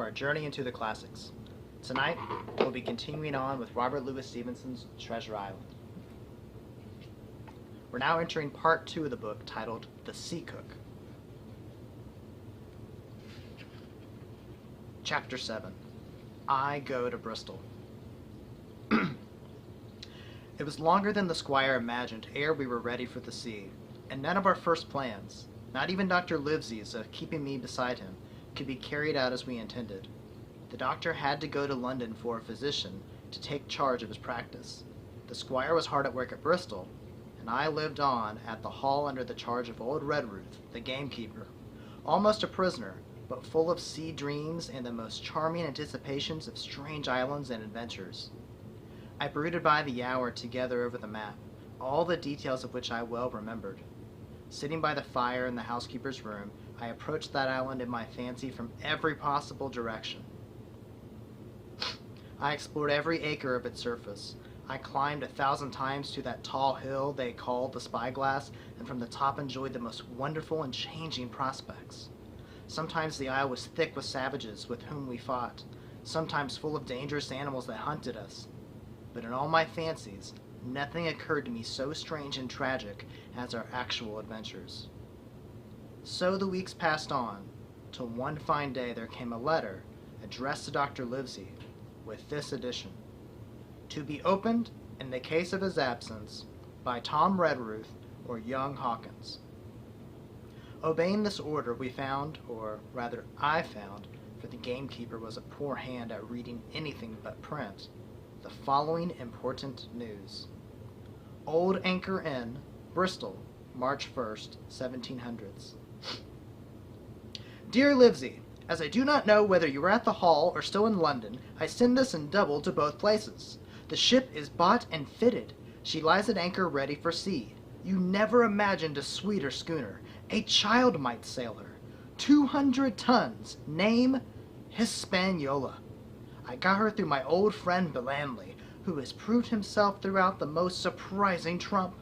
our journey into the classics. Tonight, we'll be continuing on with Robert Louis Stevenson's Treasure Island. We're now entering part 2 of the book titled The Sea Cook. Chapter 7. I Go to Bristol. It was longer than the squire imagined ere we were ready for the sea, and none of our first plans, not even Dr. Livesey's of keeping me beside him, could be carried out as we intended. The doctor had to go to London for a physician to take charge of his practice. The squire was hard at work at Bristol, and I lived on at the hall under the charge of old Redruth, the gamekeeper, almost a prisoner, but full of sea dreams and the most charming anticipations of strange islands and adventures. I brooded by the hour together over the map, all the details of which I well remembered. Sitting by the fire in the housekeeper's room, I approached that island in my fancy from every possible direction. I explored every acre of its surface. I climbed 1,000 times to that tall hill they called the Spyglass, and from the top enjoyed the most wonderful and changing prospects. Sometimes the isle was thick with savages with whom we fought, sometimes full of dangerous animals that hunted us. But in all my fancies, nothing occurred to me so strange and tragic as our actual adventures. So the weeks passed on, till one fine day there came a letter addressed to Dr. Livesey, with this addition: to be opened, in the case of his absence, by Tom Redruth or young Hawkins. Obeying this order, we found, or rather I found, for the gamekeeper was a poor hand at reading anything but print, the following important news. Old Anchor Inn, Bristol, March 1st, 1700s. Dear Livesey, as I do not know whether you are at the Hall or still in London, I send this in double to both places. The ship is bought and fitted. She lies at anchor ready for sea. You never imagined a sweeter schooner. A child might sail her. 200 tons. Name, Hispaniola. I got her through my old friend Belanley, who has proved himself throughout the most surprising trump.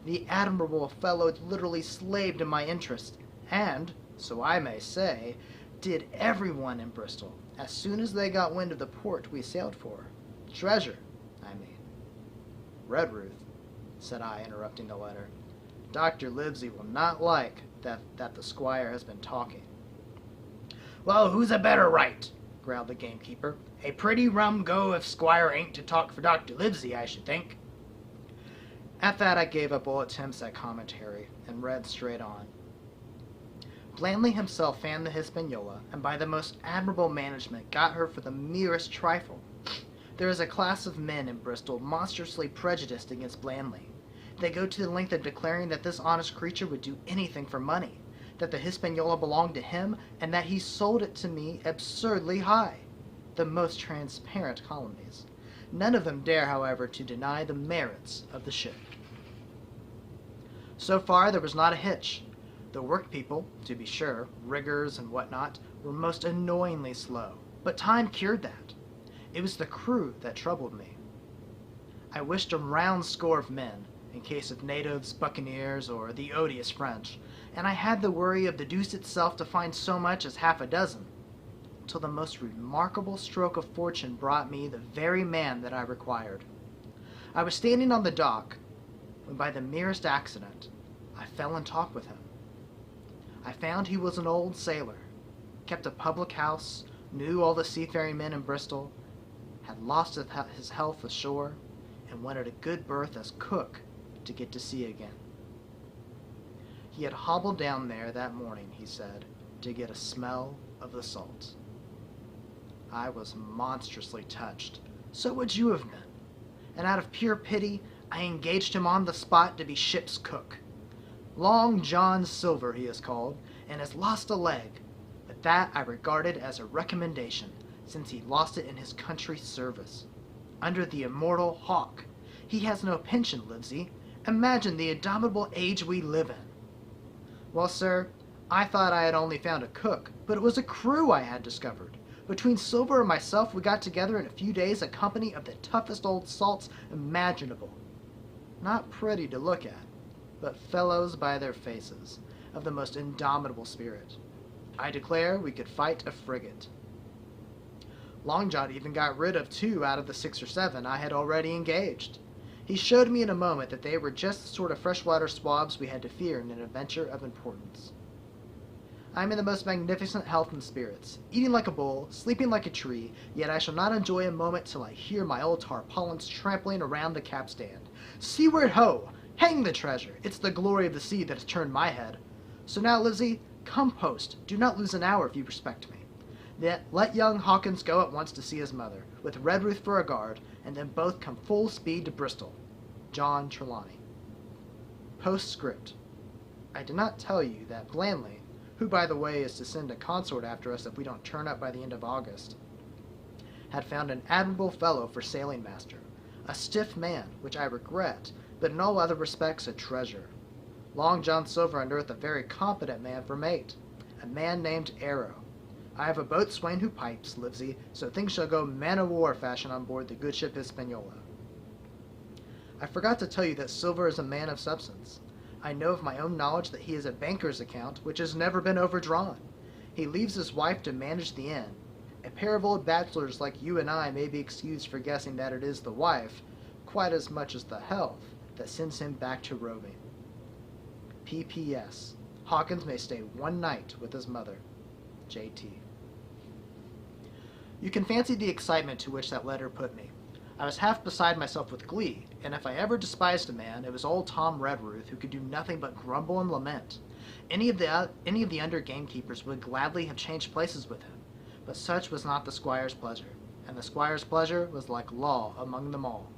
The admirable fellow literally slaved in my interest, and, so I may say, did everyone in Bristol, as soon as they got wind of the port we sailed for. Treasure, I mean. Redruth, said I, interrupting the letter. Dr. Livesey will not like that the squire has been talking. Well, who's a better right? Growled the gamekeeper. A pretty rum go if squire ain't to talk for Dr. Livesey, I should think. At that I gave up all attempts at commentary, and read straight on. Blandley himself fanned the Hispaniola, and by the most admirable management got her for the merest trifle. There is a class of men in Bristol monstrously prejudiced against Blandley. They go to the length of declaring that this honest creature would do anything for money, that the Hispaniola belonged to him, and that he sold it to me absurdly high. The most transparent calumnies. None of them dare, however, to deny the merits of the ship. So far there was not a hitch. The workpeople, to be sure, riggers and what-not, were most annoyingly slow, but time cured that. It was the crew that troubled me. I wished a round score of men, in case of natives, buccaneers, or the odious French, and I had the worry of the deuce itself to find so much as half a dozen, till the most remarkable stroke of fortune brought me the very man that I required. I was standing on the dock, when by the merest accident I fell in talk with him. I found he was an old sailor, kept a public house, knew all the seafaring men in Bristol, had lost his health ashore, and wanted a good berth as cook to get to sea again. He had hobbled down there that morning, he said, to get a smell of the salt. I was monstrously touched. So would you have been. And out of pure pity, I engaged him on the spot to be ship's cook. Long John Silver he is called, and has lost a leg, but that I regarded as a recommendation, since he lost it in his country's service. Under the immortal Hawke. He has no pension, Livesey. Imagine the indomitable age we live in. Well, sir, I thought I had only found a cook, but it was a crew I had discovered. Between Silver and myself, we got together in a few days a company of the toughest old salts imaginable. Not pretty to look at, but fellows by their faces, of the most indomitable spirit. I declare we could fight a frigate. Long John even got rid of 2 out of the 6 or 7 I had already engaged. He showed me in a moment that they were just the sort of freshwater swabs we had to fear in an adventure of importance. I am in the most magnificent health and spirits, eating like a bull, sleeping like a tree, yet I shall not enjoy a moment till I hear my old tarpaulins trampling around the capstan. Seaward ho! Hang the treasure! It's the glory of the sea that has turned my head. So now, Lizzie, come post. Do not lose an hour if you respect me. Then let young Hawkins go at once to see his mother, with Redruth for a guard, and then both come full speed to Bristol. John Trelawney. Postscript. I did not tell you that Blandly, who by the way is to send a consort after us if we don't turn up by the end of August, had found an admirable fellow for sailing master, a stiff man, which I regret, but in all other respects a treasure. Long John Silver unearthed a very competent man for mate, a man named Arrow. I have a boatswain who pipes, Livesey, so things shall go man-o'-war fashion on board the good ship Hispaniola. I forgot to tell you that Silver is a man of substance. I know of my own knowledge that he has a banker's account which has never been overdrawn. He leaves his wife to manage the inn. A pair of old bachelors like you and I may be excused for guessing that it is the wife, quite as much as the health, that sends him back to roving. P.P.S. Hawkins may stay 1 night with his mother. J.T. You can fancy the excitement to which that letter put me. I was half beside myself with glee, and if I ever despised a man, it was old Tom Redruth, who could do nothing but grumble and lament. Any of the under gamekeepers would gladly have changed places with him, but such was not the squire's pleasure, and the squire's pleasure was like law among them all.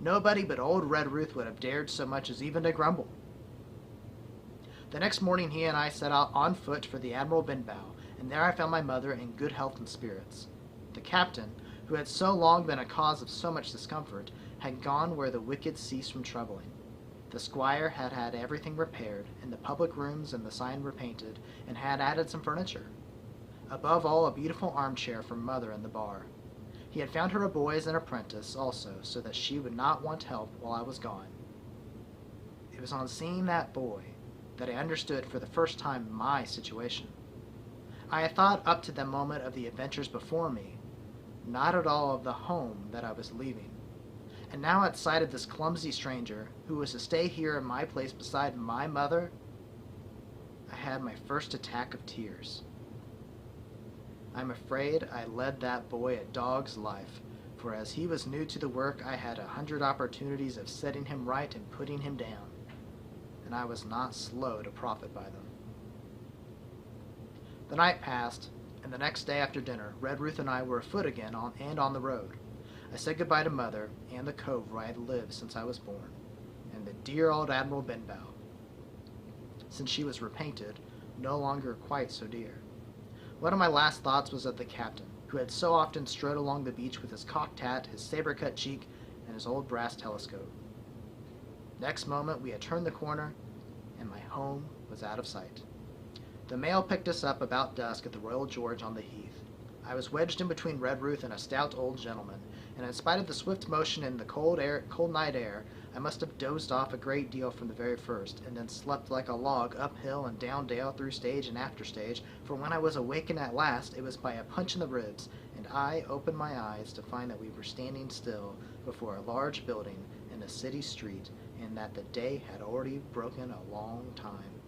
Nobody but old Redruth would have dared so much as even to grumble. The next morning he and I set out on foot for the Admiral Benbow, and there I found my mother in good health and spirits. The captain, who had so long been a cause of so much discomfort, had gone where the wicked cease from troubling. The squire had had everything repaired, and the public rooms and the sign repainted, and had added some furniture. Above all, a beautiful armchair for mother in the bar. He had found her a boy as an apprentice, also, so that she would not want help while I was gone. It was on seeing that boy that I understood for the first time my situation. I had thought up to the moment of the adventures before me, not at all of the home that I was leaving. And now at sight of this clumsy stranger, who was to stay here in my place beside my mother, I had my first attack of tears. I'm afraid I led that boy a dog's life, for as he was new to the work, I had 100 opportunities of setting him right and putting him down, and I was not slow to profit by them. The night passed, and the next day after dinner, Redruth and I were afoot again on the road. I said goodbye to Mother, and the cove where I had lived since I was born, and the dear old Admiral Benbow, since she was repainted, no longer quite so dear. One of my last thoughts was of the captain, who had so often strode along the beach with his cocked hat, his saber-cut cheek, and his old brass telescope. Next moment we had turned the corner, and my home was out of sight. The mail picked us up about dusk at the Royal George on the Heath. I was wedged in between Redruth and a stout old gentleman, and in spite of the swift motion and the cold night air, I must have dozed off a great deal from the very first, and then slept like a log uphill and down dale through stage and after stage, for when I was awakened at last, it was by a punch in the ribs, and I opened my eyes to find that we were standing still before a large building in a city street, and that the day had already broken a long time.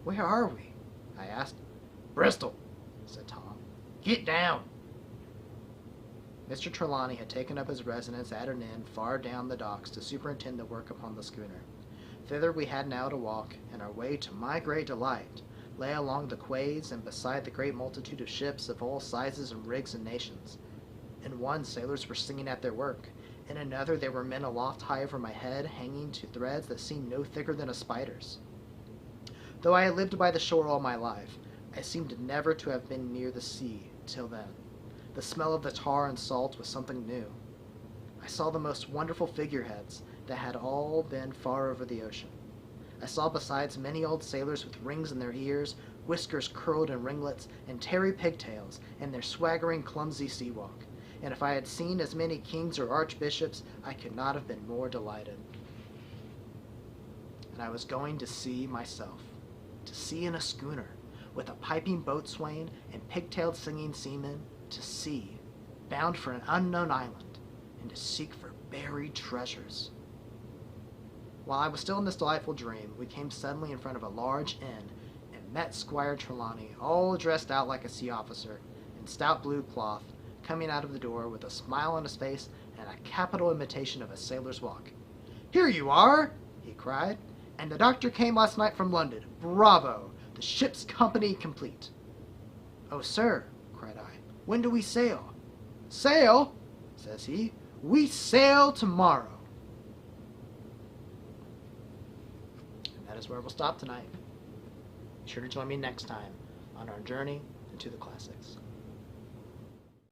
"Where are we?" I asked. "Bristol," said Tom. "Get down." Mr. Trelawney had taken up his residence at an inn far down the docks to superintend the work upon the schooner. Thither we had now to walk, and our way, to my great delight, lay along the quays and beside the great multitude of ships of all sizes and rigs and nations. In one, sailors were singing at their work. In another, there were men aloft high over my head, hanging to threads that seemed no thicker than a spider's. Though I had lived by the shore all my life, I seemed never to have been near the sea till then. The smell of the tar and salt was something new. I saw the most wonderful figureheads that had all been far over the ocean. I saw besides many old sailors with rings in their ears, whiskers curled in ringlets, and tarry pigtails, and their swaggering clumsy sea walk. And if I had seen as many kings or archbishops, I could not have been more delighted. And I was going to sea myself, to sea in a schooner, with a piping boatswain and pigtailed singing seamen, to sea bound for an unknown island, and to seek for buried treasures. While I was still in this delightful dream, we came suddenly in front of a large inn, and met Squire Trelawney, all dressed out like a sea officer, in stout blue cloth, coming out of the door with a smile on his face and a capital imitation of a sailor's walk. "Here you are!" he cried. "And the doctor came last night from London. Bravo! The ship's company complete." "Oh, sir," cried I, "when do we sail?" "Sail?" says he. "We sail tomorrow." And that is where we'll stop tonight. Be sure to join me next time on our journey into the classics.